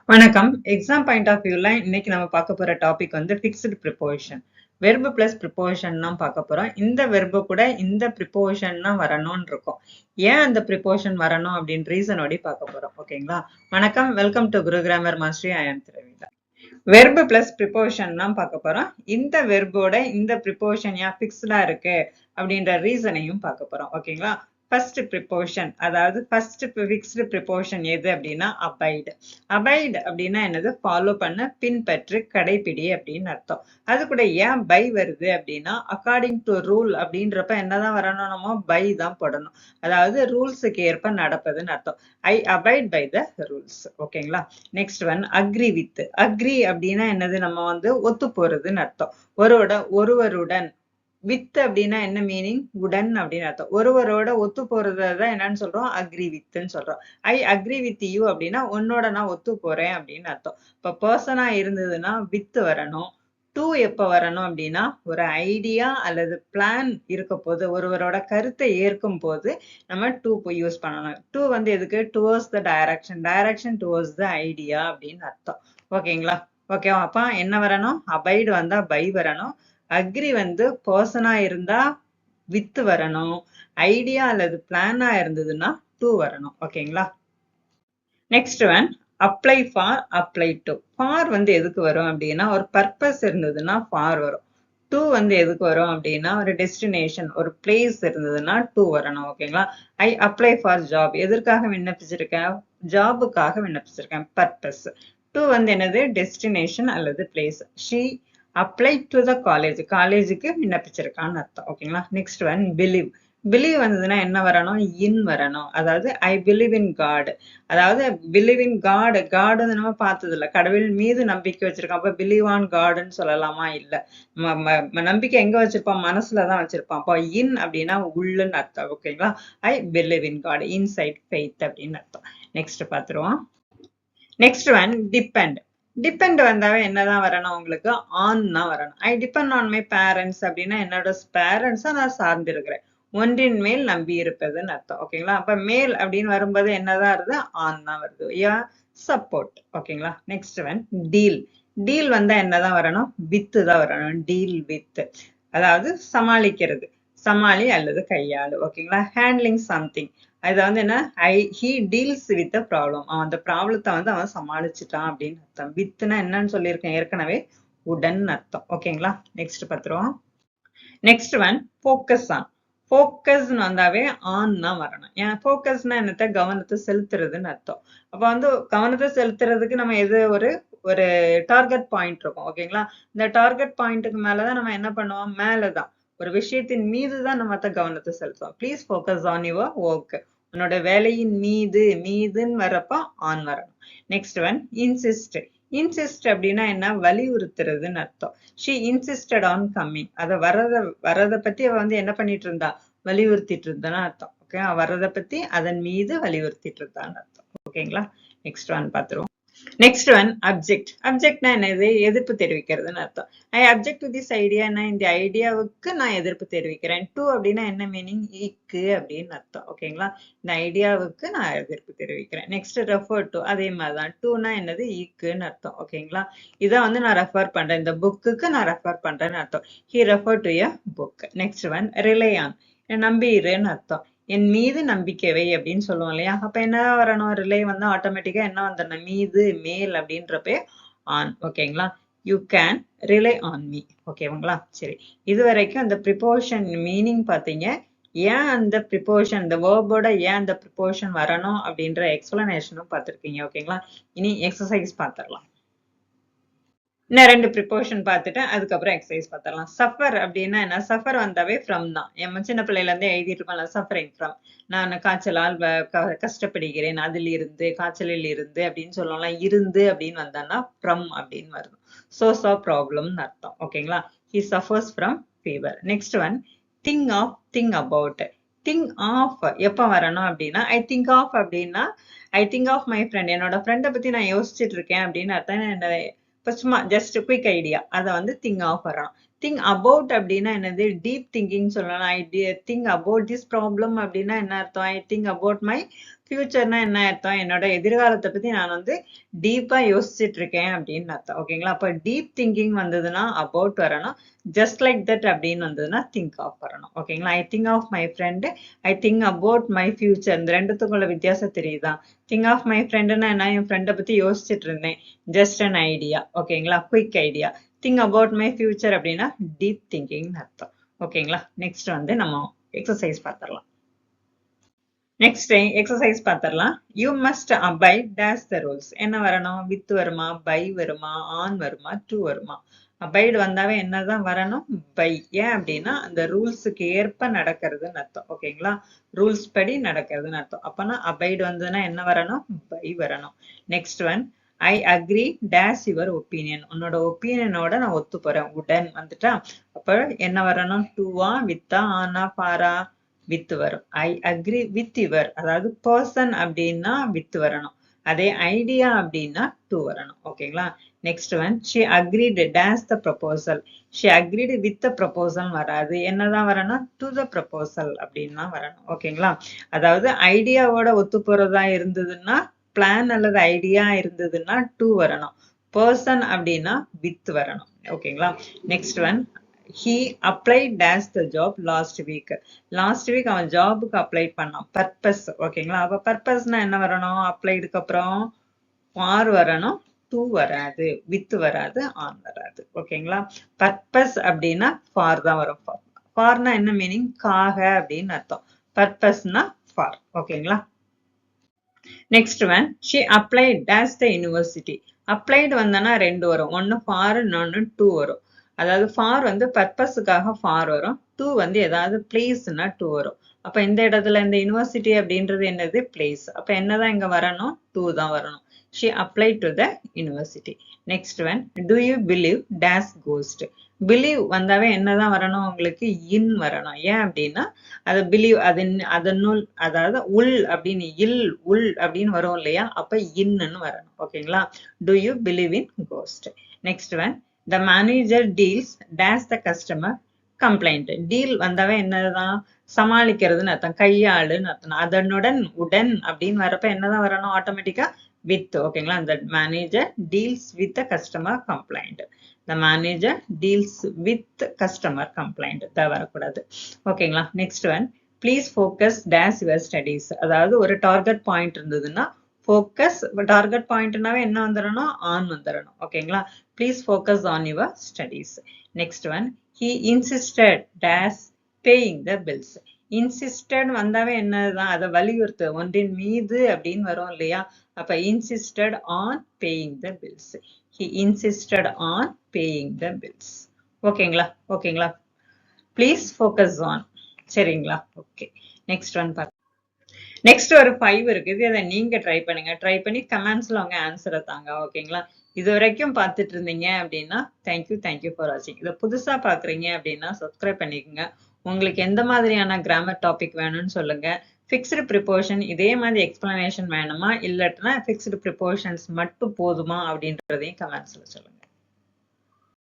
வணக்கம். Exam point of வியூல இன்னைக்கு நம்ம பார்க்க போற டாபிக் வந்து fixed preposition. Verb plus preposition தான் பார்க்க போறோம். இந்த வெர்பு கூட இந்த ப்ரிப்போசிஷன் தான் வரணும்னு இருக்கும். ஏன் அந்த ப்ரிப்போசிஷன் வரணும் அப்படின்னு ரீசனோட பார்க்க போறோம். ஓகேங்களா? வணக்கம். Welcome to Guru grammar mastery. I am Dravitha. Verb plus preposition தான் பார்க்க போறோம். இந்த வெர்போட இந்த ப்ரிப்போசிஷன் ஏன் ஃபிக்ஸ்டா இருக்கு அப்படின்ற ரீசனையும் பார்க்க போறோம். ஓகேங்களா? ஃபர்ஸ்ட் ப்ரிப்போசிஷன், அதாவது ஃபர்ஸ்ட் ஃபிக்ஸ்டு ப்ரிப்போசிஷன் எது அப்படின்னா அபைடு. அபைடு அப்படின்னா என்னது? ஃபாலோ பண்ண, பின்பற்று, கடைபிடி அப்படின்னு அர்த்தம். அது கூட ஏன் பை வருது அப்படின்னா அக்கார்டிங் டு ரூல் அப்படின்றப்ப என்னதான் வரணும்? நம்ம பை தான் போடணும். அதாவது ரூல்ஸுக்கு ஏற்ப நடப்பதுன்னு அர்த்தம். I abide by the rules. ஓகேங்களா? Next one agree with. Agree அப்படின்னா என்னது? நம்ம வந்து ஒத்து போறதுன்னு அர்த்தம். ஒருவருடன். வித் அப்படின்னா என்ன மீனிங்? உடன் அப்படின்னு அர்த்தம். ஒருவரோட ஒத்து போறதான் என்னன்னு சொல்றோம்? அக்ரி வித்ன்னு சொல்றோம். ஐ அக்ரி வித் யூ அப்படின்னா உன்னோட நான் ஒத்து போறேன் அப்படின்னு அர்த்தம். இப்ப பர்சனா இருந்ததுன்னா வித் வரணும். டு எப்ப வரணும் அப்படின்னா ஒரு ஐடியா அல்லது பிளான் இருக்க போது, ஒருவரோட கருத்தை ஏற்கும் போது நம்ம டு யூஸ் பண்ணணும். டு வந்து எதுக்கு? Towards the direction. Direction towards the idea அப்படின்னு அர்த்தம். ஓகேங்களா? ஓகேவா? அப்ப என்ன வரணும்? அபைடு வந்தா பை வரணும். அக்ரி வந்து பர்சனா இருந்தா வித் வரணும். ஐடியா அல்லது பிளானா இருந்ததுன்னா டு வரணும். ஓகேங்களா? Next one apply for, apply to. For வந்து எதுக்கு வரும் அப்படின்னா ஒரு பர்பஸ் இருந்ததுன்னா ஃபார் வரும். டு வந்து எதுக்கு வரும் அப்படின்னா ஒரு டெஸ்டினேஷன், ஒரு பிளேஸ் இருந்ததுன்னா டு வரணும். ஓகேங்களா? ஐ அப்ளை ஃபார் ஜாப். எதற்காக விண்ணப்பிச்சிருக்கேன்? ஜாபுக்காக விண்ணப்பிச்சிருக்கேன். பர்பஸ். டு வந்து என்னது? டெஸ்டினேஷன் அல்லது place. She apply to the college. காலேஜுக்கு விண்ணப்பிச்சிருக்கான்னு அர்த்தம். ஓகேங்களா? Next one believe. பிலீவ் வந்ததுன்னா என்ன வரணும்? இன் வரணும். அதாவது ஐ பிலீவ் இன் காட். அதாவது பிலீவ் இன் காட். காட் வந்து நம்ம பார்த்தது இல்லை. கடவுள் மீது நம்பிக்கை வச்சிருக்கோம். அப்ப பிலீவ் ஆன் காட்ன்னு சொல்லலாமா? இல்ல. நம்பிக்கை எங்க வச்சிருப்பான்? மனசுலதான் வச்சிருப்பான். அப்போ இன் அப்படின்னா உள்ளுன்னு அர்த்தம். ஓகேங்களா? I believe in God. Inside faith அப்படின்னு அர்த்தம். நெக்ஸ்ட் பாத்துருவோம். Next one depend. டிபெண்ட் வந்தாவே என்னதான் வரணும்? உங்களுக்கு ஆன் தான் வரணும். ஐ டிபெண்ட் ஆன் மை பேரண்ட்ஸ் அப்படின்னா என்னோட பேரண்ட்ஸை நான் சார்ந்து இருக்கிறேன். ஒன்றின் மேல் நம்பி இருப்பதுன்னு அர்த்தம். ஓகேங்களா? அப்ப மேல் அப்படின்னு வரும்போது என்னதான் வருது? ஆன் தான் வருது. சப்போர்ட். ஓகேங்களா? Next one deal. டீல் வந்தா என்னதான் வரணும்? வித்து தான் வரணும். டீல் வித், அதாவது சமாளிக்கிறது, சமாளி அல்லது கையாளு. ஓகேங்களா? Handling something. அது வந்து என்ன? He deals with the problem. அவன் அந்த ப்ராப்ளத்தை வந்து அவன் சமாளிச்சுட்டான் அப்படின்னு அர்த்தம். வித்னா என்னன்னு சொல்லியிருக்கேன் ஏற்கனவே, உடன் அர்த்தம். ஓகேங்களா? நெக்ஸ்ட் பார்த்துருவோம். Next one focus on. ஃபோக்கஸ்ன்னு வந்தாவே ஆன் தான் வரணும். ஏன் ஃபோக்கஸ்னா என்னத்த? கவனத்தை செலுத்துறதுன்னு அர்த்தம். அப்ப வந்து கவனத்தை செலுத்துறதுக்கு நம்ம எது ஒரு ஒரு டார்கெட் பாயிண்ட் இருக்கும். ஓகேங்களா? இந்த டார்கெட் பாயிண்ட்டுக்கு மேலதான் நம்ம என்ன பண்ணுவோம்? மேலதான் ஒரு விஷயத்தின் மீது தான் நம்ம கவனத்தை செலுத்துவோம். Please focus on your work. உன்னோட வேலையின் மீது, மீதுன்னு வரப்ப ஆன் வரணும். Next one insist. இன்சிஸ்ட் அப்படின்னா என்ன? வலியுறுத்துறதுன்னு அர்த்தம். She insisted on coming. அத வரத பத்தி அவ வந்து என்ன பண்ணிட்டு இருந்தா? வலியுறுத்திட்டு இருந்தான்னு அர்த்தம். ஓகே, வரத பத்தி அதன் மீது வலியுறுத்திட்டு இருந்தான்னு அர்த்தம். ஓகேங்களா? நெக்ஸ்ட் ஒன் பாத்துருவோம். Next one object. அப்ஜெக்ட்னா என்னது? எதிர்ப்பு தெரிவிக்கிறதுன்னு அர்த்தம். I object to this idea. இந்த ஐடியாவுக்கு நான் எதிர்ப்பு தெரிவிக்கிறேன். டு அப்படின்னா என்ன மீனிங்? ஈக்கு அப்படின்னு அர்த்தம். ஓகேங்களா? இந்த ஐடியாவுக்கு நான் எதிர்ப்பு தெரிவிக்கிறேன். Next refer to. அதே மாதிரிதான். டுனா என்னது? ஈக்குன்னு அர்த்தம். ஓகேங்களா? இதை வந்து நான் ரெஃபர் பண்றேன். இந்த புக்குக்கு நான் ரெஃபர் பண்றேன்னு அர்த்தம். He refer to a book. Next one rely on. நம்பிடுன்னு அர்த்தம். என் மீது நம்பிக்கை வை அப்படின்னு சொல்லுவோம் இல்லையா? அப்ப என்ன வரணும்? ரிலே வந்து ஆட்டோமேட்டிக்கா என்ன வந்துடணும்? மீது, மேல் அப்படின்றப்பே ஆன். ஓகேங்களா? You can relay on me. ஓகேங்களா? சரி, இது வரைக்கும் அந்த ப்ரிப்போஷன் மீனிங் பாத்தீங்க. ஏன் அந்த ப்ரிப்போஷன், இந்த வேர்போட ஏன் அந்த ப்ரிப்போஷன் வரணும் அப்படின்ற எக்ஸ்பிளனேஷனும் பார்த்துருக்கீங்க. ஓகேங்களா? இனி எக்ஸசைஸ் பார்த்துடலாம். இன்னும் 2 ப்ரிப்போஷன் பார்த்துட்டு அதுக்கப்புறம் எக்ஸசைஸ் பார்த்துடலாம். சஃபர் அப்படின்னா என்ன? சஃபர் வந்தாவே ஃப்ரம் தான். நம்ம சின்ன பிள்ளையில இருந்தே எழுதிட்டு இருக்கோம்ல, சஃபரிங் ஃப்ரம். நான் காய்ச்சலால் கஷ்டப்படுகிறேன், அதில் இருந்து, காய்ச்சலில் இருந்து அப்படின்னு சொல்லலாம். இருந்து அப்படின்னு வந்தான்னா ஃப்ரம் அப்படின்னு வரும். சோர்ஸ் ஆஃப் ப்ராப்ளம்னு அர்த்தம். ஓகேங்களா? He suffers from fever. Next one think of, think about. Think of எப்ப வரணும் அப்படின்னா ஐ திங்க் ஆஃப் அப்படின்னா I think of my friend. என்னோட ஃப்ரெண்டை பத்தி நான் யோசிச்சுட்டு இருக்கேன் அப்படின்னு அர்த்தம். சும்மா ஜஸ்ட் குயிக் ஐடியா, அதை வந்து திங்க் ஆஃப் வரணும். திங்க் அபவுட் அப்படின்னா என்னது? டீப் திங்கிங் சொல்லலாம். ஐ திங்க் அபவுட் திஸ் ப்ராப்ளம் அப்படின்னா என்ன அர்த்தம்? ஐ திங்க் அபவுட் மை ஃபியூச்சர்னா என்ன அர்த்தம்? என்னோட எதிர்காலத்தை பத்தி நான் வந்து டீப்பா யோசிச்சுட்டு இருக்கேன் அப்படின்னு அர்த்தம். ஓகேங்களா? அப்ப டீப் திங்கிங் வந்ததுன்னா அபவுட் வரணும். ஜஸ்ட் லைக் தட் அப்படின்னு வந்ததுன்னா திங்க் ஆஃப் வரணும். ஓகேங்களா? I think of my friend, I think about my future. இந்த ரெண்டுத்துக்குள்ள வித்தியாசம் தெரியுதா? திங்க் ஆஃப் மை ஃப்ரெண்டுன்னா என்ன? என் ஃப்ரெண்டை பத்தி யோசிச்சுட்டு இருந்தேன். Just an idea. ஓகேங்களா? Quick idea. Think about my future அப்படின்னா டீப் திங்கிங் அர்த்தம். ஓகேங்களா? நெக்ஸ்ட் வந்து நம்ம எக்ஸசைஸ் பார்த்துடலாம். நெக்ஸ்ட் எக்ஸசைஸ் பார்த்துடலாம். You must abide dash the rules. என்ன வரணும்? வித் வருமா, பை வருமா, ஆன் வருமா, டு வருமா? அபைடு வந்தாவே என்னதான் வரணும்? பை. ஏன் அப்படின்னா அந்த ரூல்ஸுக்கு ஏற்ப நடக்கிறதுன்னு அர்த்தம். ஓகேங்களா? ரூல்ஸ் படி நடக்கிறதுன்னு அர்த்தம். அப்பனா அபைடு வந்ததுன்னா என்ன வரணும்? பை வரணும். Next one, I agree dash your opinion. உன்னோட ஒப்பீனியனோட நான் ஒத்து போறேன். உடன் வந்துட்டா அப்ப என்ன வரணும்? டூவா, வித்தா, ஆனா, ஃபாரா? வித் வரும். ஐ அக்ரி வித் யுவர், அதாவது பர்சன் அப்படின்னா வித் வரணும். அதே ஐடியா அப்படின்னா டு வரணும். ஓகேங்களா? Next one, she agreed dash the proposal. She agreed with the proposal வராது. என்னதான் வரணும்? டு த ப்ரொபோசல் அப்படின்னு தான் வரணும். ஓகேங்களா? அதாவது ஐடியாவோட ஒத்து போறதா இருந்ததுன்னா பிளான் அல்லது ஐடியா இருந்ததுன்னா டு வரணும். பர்சன் அப்படின்னா வித் வரணும். ஓகேங்களா? Next one, he applied dash the job last week. Last week அவன் ஜாபுக்கு அப்ளை பண்ணான். பர்பஸ். ஓகேங்களா? அப்ப பர்பஸ்னா என்ன வரணும்? அப்ளைடுக்கு அப்புறம் ஃபார் வரணும், டு வராது, வித் வராது, ஆன் வராது. ஓகேங்களா? பர்பஸ் அப்படின்னா ஃபார் தான் வரும். ஃபார்னா என்ன மீனிங்? காக அப்படின்னு அர்த்தம். பர்பஸ்னா ஃபார். ஓகேங்களா? Next one, she applied dash the university. Applied வந்தனா ரெண்டு வரும். ஒன்னு ஃபார், இன்னொன்னு டு வரும். அதாவது ஃபார் வந்து பர்பஸுக்காக ஃபார் வரும். டு வந்து ஏதாவது பிளேஸ்னா டு வரும். அப்ப இந்த இடத்துல இந்த யூனிவர்சிட்டி அப்படின்றது என்னது? பிளேஸ். அப்ப என்னதான் இங்க வரணும்? டு தான் வரணும். She applied to the university. Next one, do you believe dash ghost. Believe வந்தாவே என்னதான் வரணும்? உங்களுக்கு இன் வரணும். ஏன் அப்படின்னா அது பிலீவ், அதனுள், அதாவது உள் அப்படின்னு, உள் அப்படின்னு வரும் இல்லையா? அப்ப இன்னு வரணும். ஓகேங்களா? Do you believe in ghost. Next one, the manager deals dash the customer complaint. Deal வந்தாவே என்னதான்? சமாளிக்கிறதுன்னு அர்த்தம், கையாளுன்னு அர்த்தம். அதனுடன் உடன் அப்படின்னு வரப்ப என்னதான் வரணும்? ஆட்டோமேட்டிக்கா வித். ஓகேங்களா? the manager deals with the customer complaint. the manager deals with customer complaint. தான் வரக்கூடாது. ஓகேங்களா? Next one, please focus dash your studies. அதாவது ஒரு டார்கெட் பாயிண்ட் இருந்ததுன்னா ஃபோக்கஸ், டார்கெட் பாயிண்ட்னாவே என்ன வந்துடணும்? ஆன் வந்துடணும். ஓகேங்களா? Please focus on your studies. Next one, he insisted dash paying the bills. Insisted வந்தாவே என்னதான்? அதை வலியுறுத்து, ஒன்றின் மீது அப்படின்னு வரும் இல்லையா? அப்ப insisted on paying the bills. He insisted on paying the bills. ஓகேங்களா? ஓகேங்களா? Please focus on. சரிங்களா? ஓகே. நெக்ஸ்ட் ஒன் பார்க்க. நெக்ஸ்ட் ஒரு 5 இருக்குது. அதை நீங்க ட்ரை பண்ணுங்க. ட்ரை பண்ணி கமெண்ட்ஸ்ல உங்க ஆன்சரை தாங்க. ஓகேங்களா? இது வரைக்கும் பார்த்துட்டு இருந்தீங்க அப்படின்னா தேங்க்யூ ஃபார் வாட்சிங். இதை புதுசா பாக்குறீங்க அப்படின்னா சப்ஸ்கிரைப் பண்ணிக்கோங்க. உங்களுக்கு எந்த மாதிரியான கிராமர் டாபிக் வேணும்னு சொல்லுங்க. ஃபிக்ஸ்டு ப்ரிப்போர்ஷன் இதே மாதிரி எக்ஸ்பிளனேஷன் வேணுமா, இல்லாட்டினா ஃபிக்ஸ்டு ப்ரிப்போர்ஷன்ஸ் மட்டும் போதுமா அப்படின்றதையும் கமெண்ட்ஸ்ல சொல்லுங்க.